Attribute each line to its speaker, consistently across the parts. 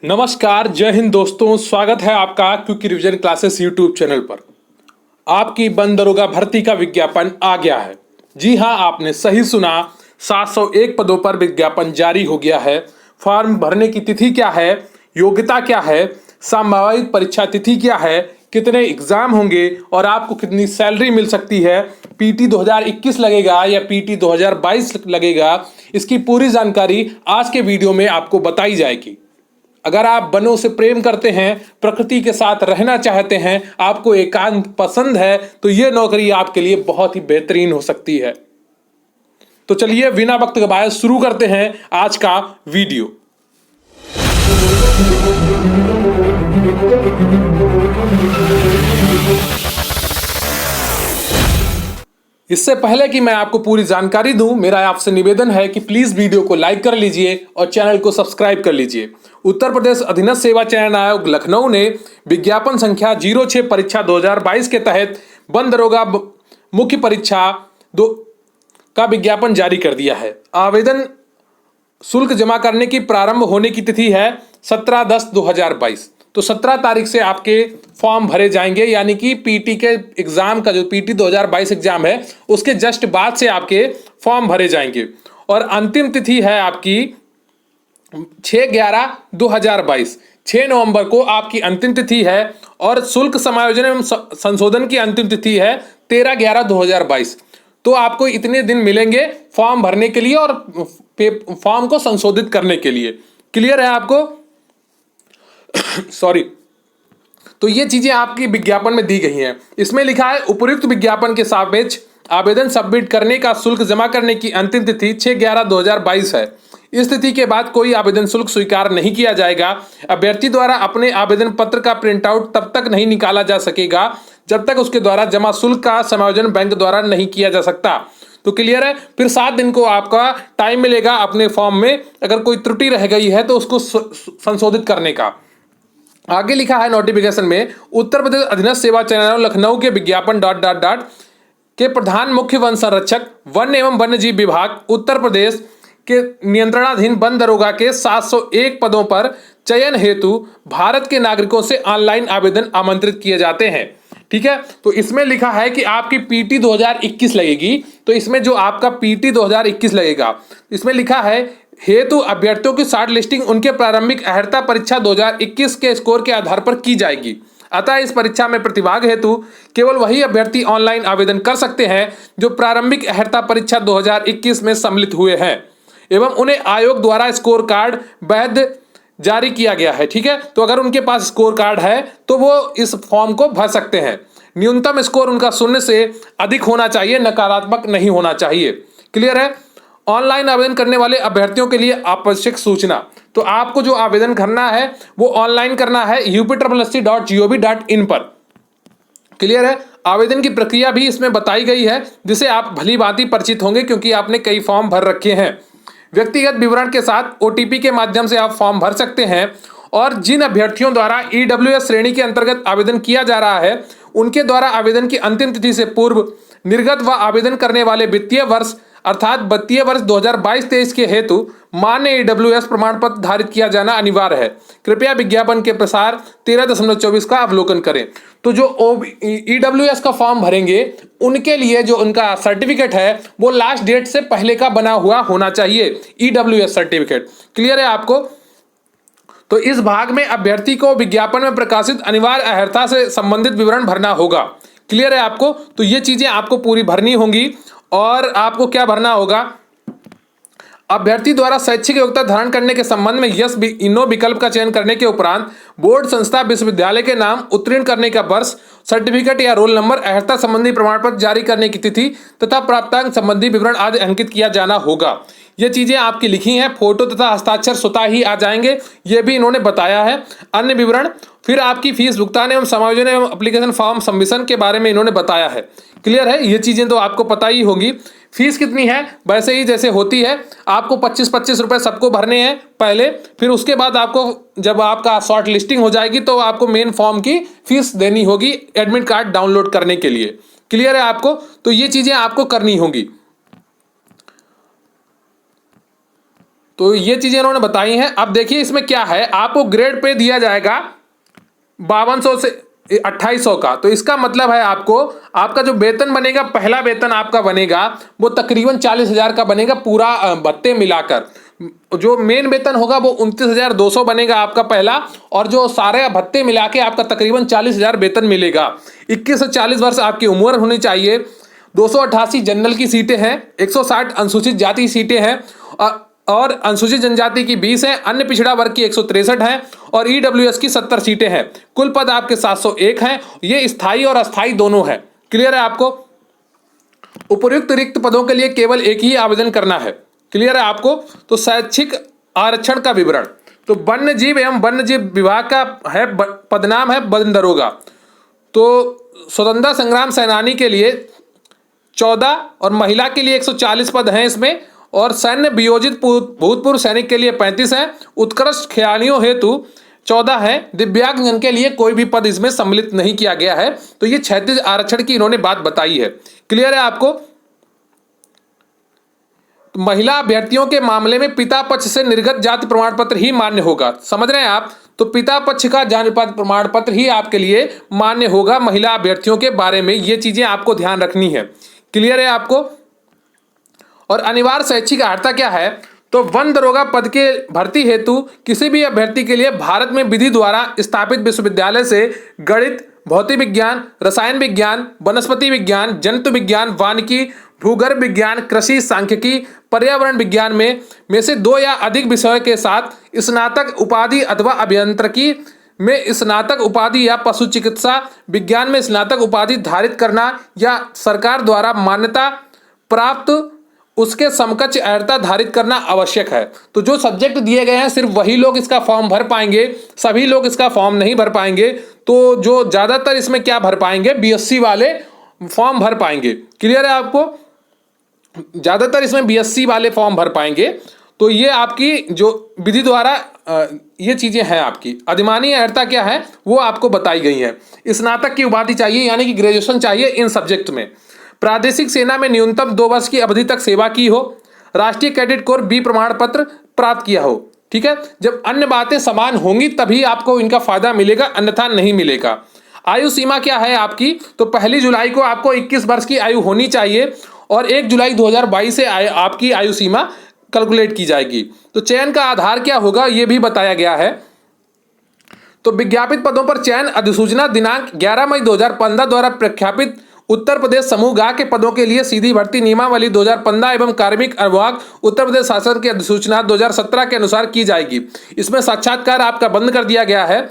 Speaker 1: नमस्कार, जय हिंद दोस्तों। स्वागत है आपका quick revision classes YouTube channel पर। आपकी वन दरोगा भर्ती का विज्ञापन आ गया है। जी हां, आपने सही सुना, 701 पदों पर विज्ञापन जारी हो गया है। फॉर्म भरने की तिथि क्या है, योग्यता क्या है, संभावित परीक्षा तिथि क्या है, कितने एग्जाम होंगे और आपको कितनी सैलरी मिल सकती है, पीटी 2021 लगेगा या पीटी 2022 लगेगा, इसकी पूरी जानकारी आज के वीडियो में आपको बताई जाएगी। अगर आप वनों से प्रेम करते हैं, प्रकृति के साथ रहना चाहते हैं, आपको एकांत पसंद है, तो यह नौकरी आपके लिए बहुत ही बेहतरीन हो सकती है। तो चलिए बिना वक्त गवाए शुरू करते हैं आज का वीडियो। इससे पहले कि मैं आपको पूरी जानकारी दूं, मेरा आपसे निवेदन है कि प्लीज वीडियो को लाइक कर लीजिए और चैनल को सब्सक्राइब कर लीजिए। उत्तर प्रदेश अधीनस्थ सेवा चयन आयोग लखनऊ ने विज्ञापन संख्या 06 परीक्षा 2022 के तहत वन दरोगा मुख्य परीक्षा दो का विज्ञापन जारी कर दिया है। आवेदन शुल्क जमा करने की प्रारंभ होने की तिथि है 17/10/2022। तो 17 तारीख से आपके फॉर्म भरे जाएंगे, यानी कि पीटी के एग्जाम का जो पीटी 2022 एग्जाम है उसके जस्ट बाद से आपके फॉर्म भरे जाएंगे। और अंतिम तिथि है आपकी 6/11/2022। 6 नवंबर को आपकी अंतिम तिथि है और शुल्क समायोजन एवं संशोधन की अंतिम तिथि है 13/11/2022। तो आपको इतने दिन मिलेंगे फॉर्म भरने के लिए और फॉर्म को संशोधित करने के लिए। क्लियर है आपको? सॉरी। तो ये चीजें आपकी विज्ञापन में दी गई हैं। इसमें लिखा है उपयुक्त विज्ञापन के सापेक्ष आवेदन सबमिट करने का शुल्क जमा करने की अंतिम तिथि 6/11/2022 है। इस तिथि के बाद कोई आवेदन शुल्क स्वीकार नहीं किया जाएगा। अभ्यर्थी द्वारा अपने आवेदन पत्र का प्रिंट आउट तब तक नहीं निकाला जा सकेगा जब तक उसके द्वारा जमा शुल्क का समायोजन बैंक द्वारा नहीं किया जा सकता। तो क्लियर है? फिर 7 दिन को आपका टाइम मिलेगा अपने फॉर्म में, अगर कोई त्रुटि रह गई है तो उसको संशोधित करने का। आगे लिखा है नोटिफिकेशन में, उत्तर प्रदेश अधीनस्थ सेवा चयन लखनऊ के विज्ञापन ... के प्रधान मुख्य वन संरक्षक वन एवं वन्य जीव विभाग उत्तर प्रदेश के नियंत्रणाधीन वन दरोगा के 701 पदों पर चयन हेतु भारत के नागरिकों से ऑनलाइन आवेदन आमंत्रित किए जाते हैं। ठीक है, तो इसमें लिखा है कि आपकी पीटी 2021 लगेगी। तो इसमें जो आपका पीटी 2021 लगेगा, इसमें लिखा है हेतु अभ्यर्थियों की शॉर्ट लिस्टिंग उनके प्रारंभिक अर्हता परीक्षा 2021 के स्कोर के आधार पर की जाएगी। अतः इस परीक्षा में प्रतिभाग हेतु केवल वही अभ्यर्थी ऑनलाइन आवेदन कर सकते हैं जो प्रारंभिक अर्हता परीक्षा 2021 में सम्मिलित हुए हैं एवं उन्हें आयोग द्वारा स्कोर कार्ड वैध जारी किया गया है। ठीक है, तो अगर उनके पास स्कोर कार्ड है तो वो इस फॉर्म को भर सकते हैं। न्यूनतम स्कोर उनका 0 से अधिक होना चाहिए, नकारात्मक नहीं होना चाहिए। क्लियर है? ऑनलाइन आवेदन करने वाले अभ्यर्थियों के लिए आवश्यक सूचना, तो आपको जो आवेदन करना है वो ऑनलाइन करना है upsc.gov.in पर। क्लियर है? आवेदन की प्रक्रिया भी इसमें बताई गई है जिसे आप भली भांति परिचित होंगे क्योंकि आपने कई फॉर्म भर रखे हैं। व्यक्तिगत विवरण के साथ ओटीपी के माध्यम से आप फॉर्म भर सकते हैं और जिन अभ्यर्थियों द्वारा ईडब्ल्यूएस श्रेणी के अंतर्गत आवेदन किया जा रहा है उनके द्वारा आवेदन की अंतिम तिथि से पूर्व निर्गत व आवेदन करने वाले वित्तीय वर्ष अर्थात वित्तीय वर्ष 2022-23 के हेतु मान्य ईडब्ल्यूएस प्रमाण पत्र धारित किया जाना अनिवार्य है। कृपया विज्ञापन के प्रसार 13.24 का अवलोकन करें। तो जो ईडब्ल्यूएस का फॉर्म भरेंगे उनके लिए जो उनका सर्टिफिकेट है वो लास्ट डेट से पहले का बना हुआ होना चाहिए, ईडब्ल्यूएस सर्टिफिकेट। क्लियर है आपको? तो इस भाग में अभ्यर्थी को विज्ञापन में प्रकाशित अनिवार्य अर्हता से संबंधित विवरण भरना होगा। क्लियर है आपको? तो ये चीजें आपको पूरी भरनी होंगी। और आपको क्या भरना होगा? अभ्यर्थी द्वारा शैक्षिक योग्यता धारण करने के संबंध में यस इनो विकल्प का चयन करने के उपरांत बोर्ड संस्था विश्वविद्यालय के नाम, उत्तीर्ण करने का वर्ष, सर्टिफिकेट या रोल नंबर, अर्हता संबंधी प्रमाण पत्र जारी करने की तिथि तथा प्राप्तांक संबंधी विवरण आदि अंकित किया जाना होगा। ये चीजें आपकी लिखी हैं। फोटो तथा हस्ताक्षर स्वतः ही आ जाएंगे, ये भी इन्होंने बताया है। अन्य विवरण, फिर आपकी फीस भुगतान एवं समायोजन एवं एप्लीकेशन फॉर्म सबमिशन के बारे में इन्होंने बताया है। क्लियर है? ये चीजें तो आपको पता ही होगी। फीस कितनी है? वैसे ही जैसे होती है, आपको 25-25 रुपए सबको भरने हैं पहले, फिर उसके बाद आपको जब आपका शॉर्ट लिस्टिंग हो जाएगी तो आपको मेन फॉर्म की फीस देनी होगी एडमिट कार्ड डाउनलोड करने के लिए। क्लियर है आपको? तो ये चीजें आपको करनी होंगी। तो ये चीजें इन्होंने बताई हैं। अब देखिए इसमें क्या है, आपको ग्रेड पे दिया जाएगा 5200 से 2800 का। तो इसका मतलब है आपको, आपका जो वेतन बनेगा, पहला वेतन आपका बनेगा वो तकरीबन 40,000 का बनेगा पूरा भत्ते मिलाकर। जो मेन वेतन होगा वो 29,200 बनेगा आपका पहला, और जो सारे भत्ते मिला के आपका तकरीबन 40,000 वेतन मिलेगा। 21 से 40 वर्ष आपकी उम्र होनी चाहिए। 288 जनरल की सीटें हैं, 160 अनुसूचित जाति सीटें हैं, और अनुसूचित जनजाति की 20 है, अन्य पिछड़ा वर्ग की 163 है, और ईडब्ल्यूएस की 70 सीटें हैं। कुल पद आपके 701 हैं। ये स्थायी और अस्थायी दोनों है। क्लियर है आपको? उपर्युक्त रिक्त पदों के लिए केवल एक ही आवेदन करना है। क्लियर है आपको? तो शैक्षिक आरक्षण का विवरण, तो वन्य जीव एवं वन्य जीव विभाग का है, पदनाम है वन दरोगा। तो स्वतंत्रता संग्राम सेनानी के लिए 14 और महिला के लिए 140 पद हैं इसमें, और सैन्य वियोजित भूतपूर्व सैनिक के लिए 35 हैं। उत्कृष्ट खिलाड़ियों हेतु 14 है। दिव्यांगजन के लिए कोई भी पद इसमें सम्मिलित नहीं किया गया है। तो ये 36 आरक्षण की इन्होंने बात बताई है। क्लियर है आपको? महिला अभ्यर्थियों के मामले में पिता पक्ष से निर्गत जाति प्रमाण पत्र ही मान्य होगा। समझ रहे हैं आप? तो पिता पक्ष का जाति प्रमाण पत्र ही आपके लिए मान्य होगा महिला अभ्यर्थियों के बारे में। ये चीजें आपको ध्यान रखनी है। क्लियर है आपको? और अनिवार्य शैक्षिक अर्हता क्या है? तो वन दरोगा पद के भर्ती हेतु किसी भी अभ्यर्थी के लिए भारत में विधि द्वारा स्थापित विश्वविद्यालय से गणित, भौतिक विज्ञान, रसायन विज्ञान, वनस्पति विज्ञान, जंतु विज्ञान, वानिकी, भूगर्भ विज्ञान, कृषि, सांख्यिकी, पर्यावरण विज्ञान में से 2 या अधिक विषयों के साथ स्नातक उपाधि अथवा अभियांत्रिकी में स्नातक उपाधि या पशु चिकित्सा विज्ञान में स्नातक उपाधि धारित करना, या सरकार द्वारा मान्यता प्राप्त उसके समकक्ष अर्हता धारित करना आवश्यक है। तो जो सब्जेक्ट दिए गए हैं सिर्फ वही लोग इसका फॉर्म भर पाएंगे, सभी लोग इसका फॉर्म नहीं भर पाएंगे। तो जो ज़्यादातर इसमें क्या भर पाएंगे, बीएससी वाले फॉर्म भर पाएंगे। क्लियर है आपको? ज़्यादातर इसमें बीएससी वाले फॉर्म भर पाएंगे। तो ये आपकी जो विधि द्वारा ये चीज़ें हैं आपकी। अधिमानी अर्हता क्या है वो आपको बताई गई है। स्नातक की उपाधि चाहिए, यानी कि ग्रेजुएशन चाहिए इन सब्जेक्ट में। प्रादेशिक सेना में न्यूनतम 2 वर्ष की अवधि तक सेवा की हो। राष्ट्रीय कैडेट कोर बी प्रमाण पत्र प्राप्त किया हो। ठीक है, जब अन्य बातें समान होंगी तभी आपको इनका फायदा मिलेगा, अन्यथा नहीं मिलेगा। आयु सीमा क्या है आपकी? तो 1 जुलाई को आपको 21 वर्ष की आयु होनी चाहिए, और 1 जुलाई 2022 से आपकी आयु सीमा कैलकुलेट की जाएगी। तो चयन का आधार क्या होगा ये भी बताया गया है। तो विज्ञापित पदों पर चयन अधिसूचना दिनांक 11 मई 2015 द्वारा प्रख्यापित उत्तर प्रदेश समूह गा के पदों के लिए सीधी भर्ती नियमावली 2015 एवं कार्मिक विभाग उत्तर प्रदेश शासन की अधिसूचना 2017 के अनुसार की जाएगी। इसमें साक्षात्कार आपका बंद कर दिया गया है।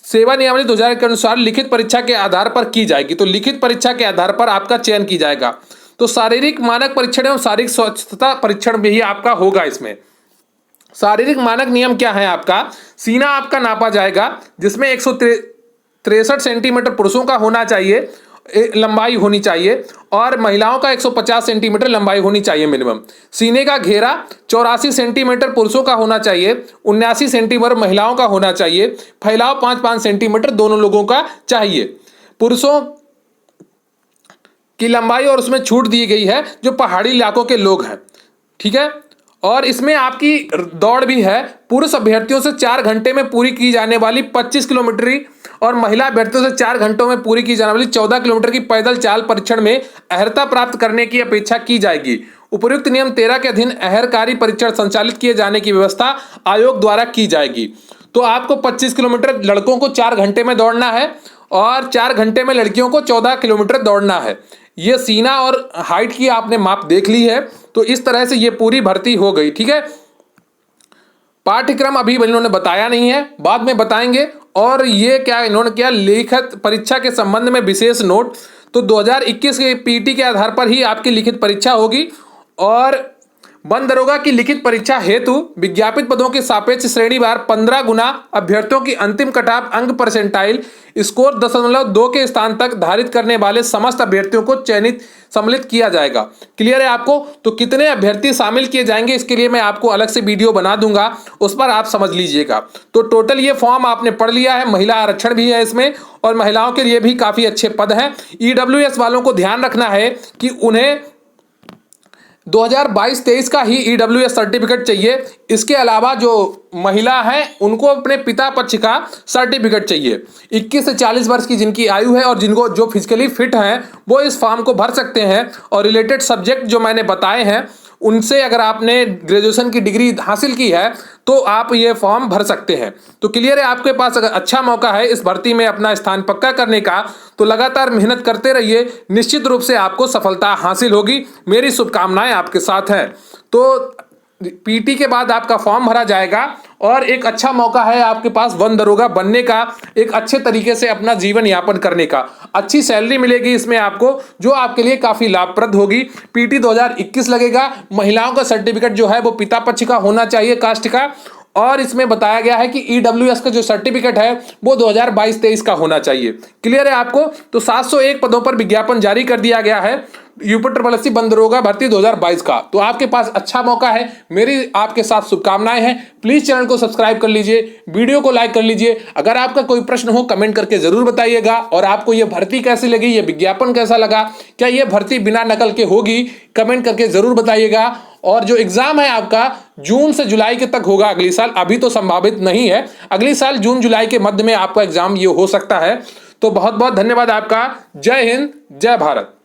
Speaker 1: सेवा नियमावली 2000 के अनुसार लिखित परीक्षा के आधार पर की जाएगी। तो लिखित परीक्षा के आधार पर आपका चयन की जाएगा। तो शारीरिक मानक परीक्षण एवं शारीरिक स्वच्छता परीक्षण भी आपका होगा। इसमें शारीरिक मानक नियम क्या है आपका? सीना आपका नापा जाएगा, जिसमें 163 सेंटीमीटर पुरुषों का होना चाहिए, लंबाई होनी चाहिए, और महिलाओं का 150 सेंटीमीटर लंबाई होनी चाहिए मिनिमम। सीने का घेरा 84 सेंटीमीटर पुरुषों का होना चाहिए, 79 सेंटीमीटर महिलाओं का होना चाहिए। फैलाव 5-5 सेंटीमीटर दोनों लोगों का चाहिए। पुरुषों की लंबाई और उसमें छूट दी गई है जो पहाड़ी इलाकों के लोग हैं। ठीक है, और इसमें आपकी दौड़ भी है। पुरुष अभ्यर्थियों से 4 घंटे में पूरी की जाने वाली 25 किलोमीटर और महिला अभ्यर्थियों से 4 घंटों में पूरी की जाने वाली 14 किलोमीटर की पैदल चाल परीक्षण में अर्हता प्राप्त करने की अपेक्षा की जाएगी। उपयुक्त नियम 13 के अधीन अहरकारी परीक्षण संचालित किए जाने की व्यवस्था आयोग द्वारा की जाएगी। तो आपको 25 किलोमीटर लड़कों को 4 घंटे में दौड़ना है, और 4 घंटे में लड़कियों को 14 किलोमीटर दौड़ना है। ये सीना और हाइट की आपने माप देख ली है। तो इस तरह से ये पूरी भर्ती हो गई। ठीक है, पाठ्यक्रम अभी इन्होंने बताया नहीं है, बाद में बताएंगे। और ये क्या इन्होंने क्या, लिखित परीक्षा के संबंध में विशेष नोट। तो 2021 के पीटी के आधार पर ही आपकी लिखित परीक्षा होगी। और वन दरोगा की लिखित परीक्षा हेतु विज्ञापित पदों के सापेक्ष श्रेणीवार 15 गुना अभ्यर्थियों की अंतिम कटऑफ अंक परसेंटाइल स्कोर 0.2 के स्थान तक धारित करने वाले समस्त अभ्यर्थियों को सम्मिलित किया जाएगा। क्लियर है आपको? तो कितने अभ्यर्थी शामिल किए जाएंगे इसके लिए मैं आपको अलग से वीडियो बना दूंगा, उस पर आप समझ लीजिएगा। तो टोटल ये फॉर्म आपने पढ़ लिया है। महिला आरक्षण भी है इसमें, और महिलाओं के लिए भी काफी अच्छे पद हैं। ईडब्ल्यूएस वालों को ध्यान रखना है कि उन्हें 2022-23 का ही ईडब्ल्यूएस सर्टिफिकेट चाहिए। इसके अलावा जो महिला हैं उनको अपने पिता पक्ष का सर्टिफिकेट चाहिए। 21 से 40 वर्ष की जिनकी आयु है और जिनको जो फिजिकली फिट हैं वो इस फॉर्म को भर सकते हैं। और रिलेटेड सब्जेक्ट जो मैंने बताए हैं उनसे अगर आपने ग्रेजुएशन की डिग्री हासिल की है तो आप ये फॉर्म भर सकते हैं। तो क्लियर है, आपके पास अगर अच्छा मौका है इस भर्ती में अपना स्थान पक्का करने का तो लगातार मेहनत करते रहिए, निश्चित रूप से आपको सफलता हासिल होगी। मेरी शुभकामनाएं आपके साथ हैं। तो पीटी के बाद आपका फॉर्म भरा जाएगा और एक अच्छा मौका है आपके पास वन दरोगा बनने का, एक अच्छे तरीके से अपना जीवन यापन करने का। अच्छी सैलरी मिलेगी इसमें आपको, जो आपके लिए काफी लाभप्रद होगी। पीटी 2021 लगेगा। महिलाओं का सर्टिफिकेट जो है वो पिता पक्ष का होना चाहिए, कास्ट का। और इसमें बताया गया है कि ईडब्ल्यूएस का जो सर्टिफिकेट है वो 2022-23 का होना चाहिए। क्लियर है आपको? तो 701 पदों पर विज्ञापन जारी कर दिया गया है यूपी वन दरोगा भर्ती 2022 का। तो आपके पास अच्छा मौका है, मेरी आपके साथ शुभकामनाएं हैं। प्लीज चैनल को सब्सक्राइब कर लीजिए, वीडियो को लाइक कर लीजिए। अगर आपका कोई प्रश्न हो कमेंट करके जरूर बताइएगा। और आपको यह भर्ती कैसी लगी, यह विज्ञापन कैसा लगा, क्या यह भर्ती बिना नकल के होगी, कमेंट करके जरूर बताइएगा। और जो एग्जाम है आपका जून से जुलाई के तक होगा अगली साल, अभी तो संभावित नहीं है। अगली साल जून जुलाई के मध्य में आपका एग्जाम ये हो सकता है। तो बहुत बहुत धन्यवाद आपका। जय हिंद, जय भारत।